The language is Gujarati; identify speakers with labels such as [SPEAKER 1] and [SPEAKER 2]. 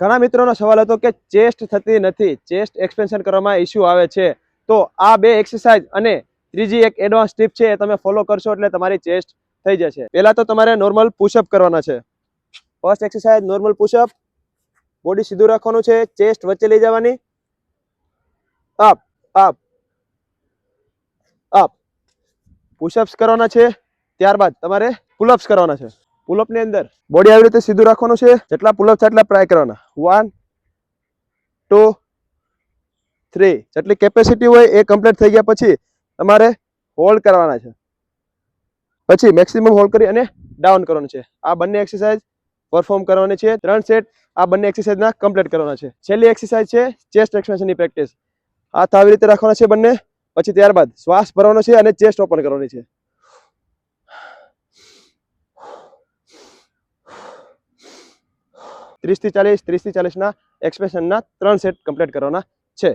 [SPEAKER 1] ઘણા મિત્રોનો સવાલ હતો કે ચેસ્ટ થતી નથી, ચેસ્ટ એક્સપેન્શન કરવામાં ઇશ્યુ આવે છે. તો આ બે એક્સરસાઇઝ અને ત્રીજી એક એડવાન્સ ટીપ છે, એ તમે ફોલો કરશો એટલે તમારી ચેસ્ટ થઈ જશે. પહેલા તો તમારે નોર્મલ પુશઅપ કરવાના છે. First exercise normal push-up. Body સીધું રાખવાનું છે, ચેસ્ટ વચ્ચે લઈ જવાની, અપ અપ અપ. પુશઅપ્સ કરવાના છે. ત્યારબાદ તમારે પુલઅપ્સ કરવાના છે. પુલઅપ ની અંદર બોડી આવી રીતે સીધું રાખવાનું છે. જેટલા પુલઅપ થાય એટલા ટ્રાય કરવાના. 1 2 3. જેટલી કેપેસિટી હોય એ કમ્પ્લીટ થઈ ગયા પછી તમારે હોલ્ડ કરવાના છે. પછી મેક્સિમમ હોલ્ડ કરી અને ડાઉન કરવાનું છે. આ બંને એક્સરસાઇઝ પરફોર્મ કરવાની છે. 3 સેટ આ બંને એક્સરસાઇઝના કમ્પ્લીટ કરવાના છે. છેલ્લી એક્સરસાઇઝ છે ચેસ્ટ એક્સપેન્શનની પ્રેક્ટિસ. હાથ આવી રીતે રાખવાના છે બંને. પછી ત્યારબાદ શ્વાસ ભરવાનો છે અને ચેસ્ટ ઓપન કરવાની છે. 30 થી 40 ના એક્સપેન્શનના 3 સેટ કમ્પ્લીટ કરવાના છે.